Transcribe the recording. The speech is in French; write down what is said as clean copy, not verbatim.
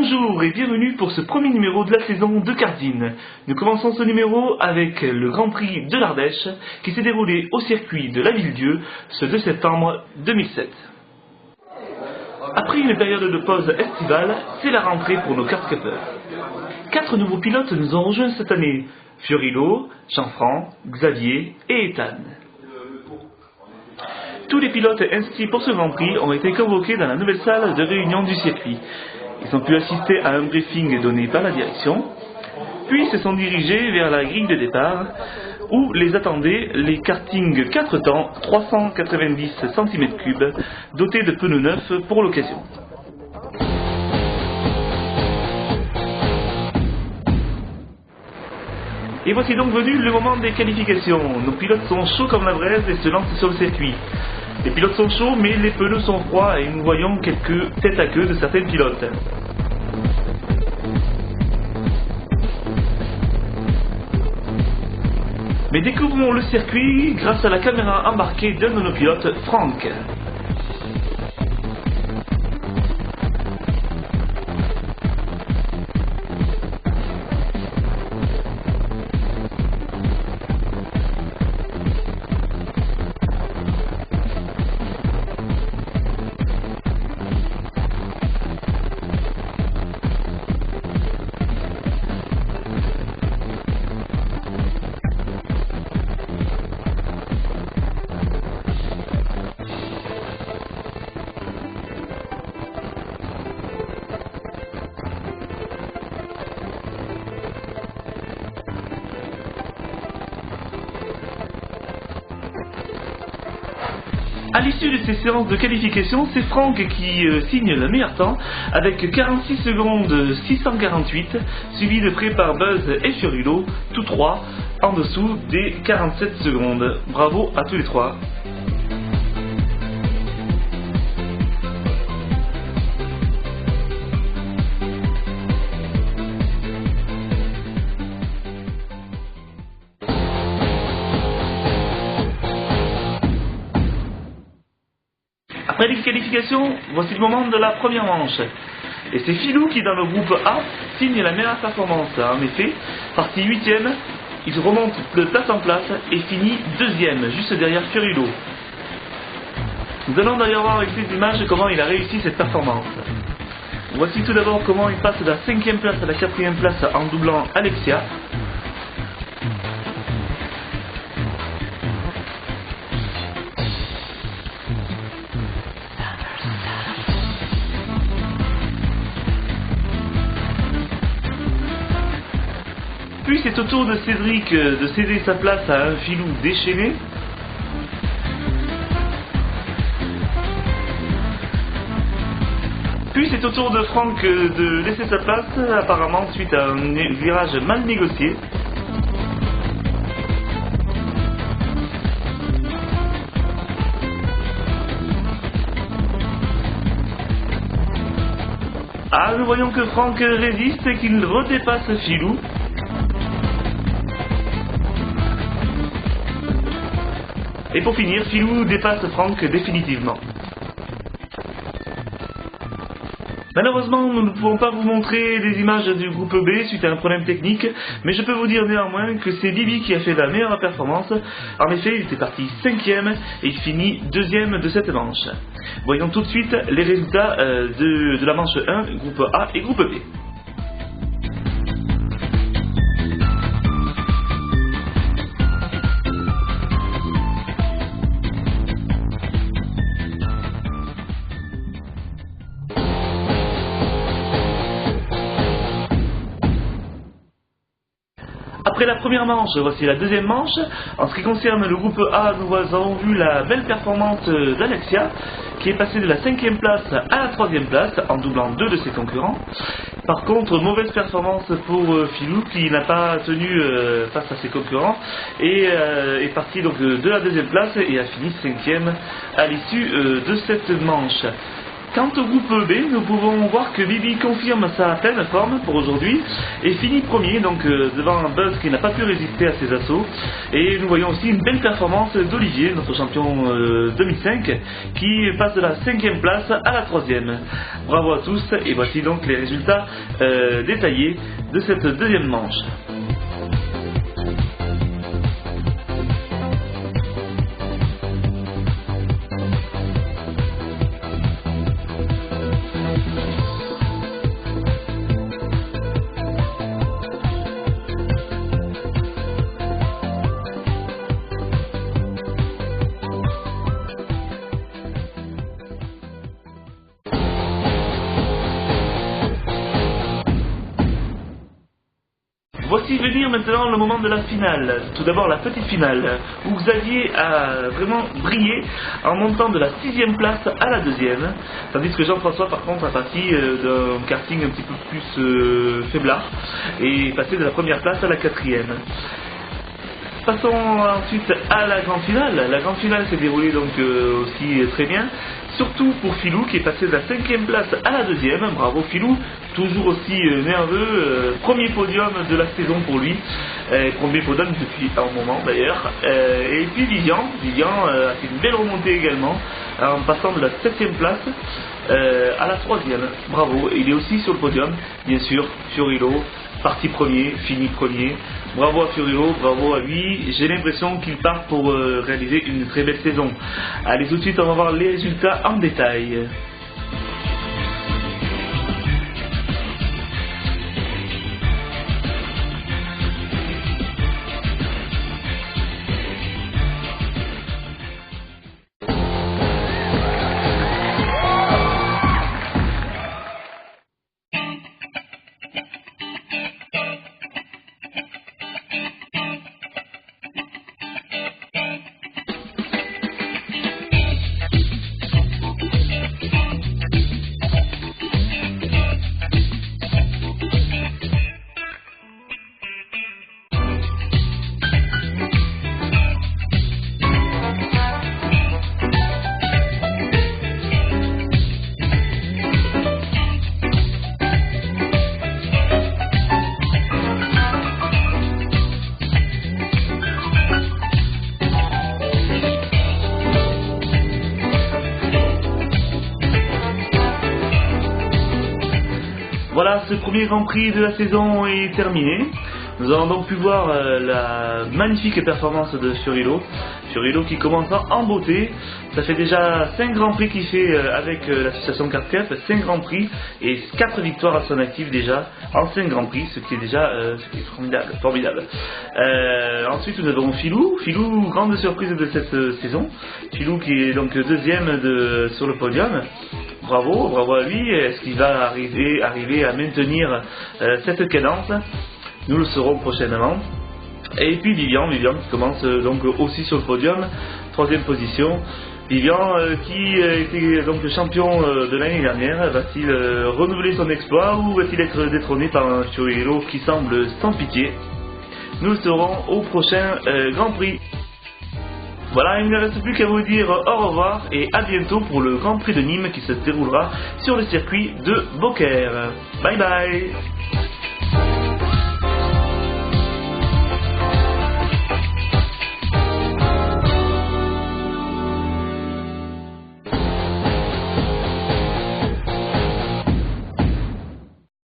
Bonjour et bienvenue pour ce premier numéro de la saison de Cardine. Nous commençons ce numéro avec le Grand Prix de l'Ardèche qui s'est déroulé au circuit de la Ville-Dieu ce 2 septembre 2007. Après une période de pause estivale, c'est la rentrée pour nos kart-cuppers. 4 nouveaux pilotes nous ont rejoints cette année: Fiorilo, Jean-Franc, Xavier et Ethan. Tous les pilotes inscrits pour ce Grand Prix ont été convoqués dans la nouvelle salle de réunion du circuit. Ils ont pu assister à un briefing donné par la direction, puis se sont dirigés vers la grille de départ où les attendaient les kartings 4 temps 390 cm3 dotés de pneus neufs pour l'occasion. Et voici donc venu le moment des qualifications. Nos pilotes sont chauds comme la braise et se lancent sur le circuit. Les pilotes sont chauds, mais les pneus sont froids et nous voyons quelques têtes à queue de certains pilotes. Mais découvrons le circuit grâce à la caméra embarquée d'un de nos pilotes, Franck. A l'issue de ces séances de qualification, c'est Franck qui signe le meilleur temps avec 46 secondes 648, suivi de près par Buzz et Fiorilo, tous trois en dessous des 47 secondes. Bravo à tous les trois. Après les qualifications, voici le moment de la première manche. Et c'est Filou qui, dans le groupe A, signe la meilleure performance. En effet, parti 8ème, il remonte de place en place et finit 2ème, juste derrière Fiorilo. Nous allons d'ailleurs voir avec ces images comment il a réussi cette performance. Voici tout d'abord comment il passe de la 5ème place à la 4ème place en doublant Alexia. Puis c'est au tour de Cédric de céder sa place à un Filou déchaîné. Puis c'est au tour de Franck de laisser sa place, apparemment suite à un virage mal négocié. Ah, nous voyons que Franck résiste et qu'il redépasse Filou. Et pour finir, Filou dépasse Franck définitivement. Malheureusement, nous ne pouvons pas vous montrer les images du groupe B suite à un problème technique, mais je peux vous dire néanmoins que c'est Bibi qui a fait la meilleure performance. En effet, il était parti 5ème et il finit 2ème de cette manche. Voyons tout de suite les résultats de la manche 1, groupe A et groupe B. Après la première manche, voici la deuxième manche. En ce qui concerne le groupe A, nous avons vu la belle performance d'Alexia, qui est passée de la 5ème place à la 3ème place, en doublant 2 de ses concurrents. Par contre, mauvaise performance pour Filou, qui n'a pas tenu face à ses concurrents, et est parti donc de la 2ème place et a fini 5ème à l'issue de cette manche. Quant au groupe B, nous pouvons voir que Bibi confirme sa pleine forme pour aujourd'hui et finit premier, donc devant un Buzz qui n'a pas pu résister à ses assauts. Et nous voyons aussi une belle performance d'Olivier, notre champion 2005, qui passe de la 5e place à la 3e. Bravo à tous, et voici donc les résultats détaillés de cette deuxième manche. Voici venir maintenant le moment de la finale. Tout d'abord la petite finale, où Xavier a vraiment brillé en montant de la 6e place à la 2e, tandis que Jean-François par contre a parti d'un karting un petit peu plus faiblard et est passé de la 1re place à la 4e. Passons ensuite à la grande finale. La grande finale s'est déroulée donc aussi très bien, surtout pour Philou qui est passé de la 5e place à la 2e. Bravo Philou, toujours aussi nerveux, premier podium de la saison pour lui, premier podium depuis un moment d'ailleurs. Et puis Vivian a fait une belle remontée également en passant de la 7e place à la 3e. Bravo, il est aussi sur le podium, bien sûr. Fiorilo, parti premier, fini premier. Bravo à Fiorilo, bravo à lui. J'ai l'impression qu'il part pour réaliser une très belle saison. Allez, tout de suite, on va voir les résultats en détail. Voilà, ce premier Grand Prix de la saison est terminé. Nous avons donc pu voir la magnifique performance de Fiorilo. Fiorilo qui commence en beauté. Ça fait déjà 5 Grands Prix qu'il fait avec l'association Kart Cup, 5 Grands Prix et 4 victoires à son actif déjà en 5 Grands Prix, ce qui est déjà formidable. Ensuite nous avons Philou, grande surprise de cette saison. Philou qui est donc deuxième sur le podium. Bravo à lui. Est-ce qu'il va arriver à maintenir cette cadence? Nous le saurons prochainement. Et puis Vivian qui commence donc aussi sur le podium, 3e position. Vivian qui était donc le champion de l'année dernière, va-t-il renouveler son exploit ou va-t-il être détrôné par un Fiorilo qui semble sans pitié? Nous le saurons au prochain Grand Prix. Voilà, il ne reste plus qu'à vous dire au revoir et à bientôt pour le Grand Prix de Nîmes qui se déroulera sur le circuit de Beaucaire. Bye bye.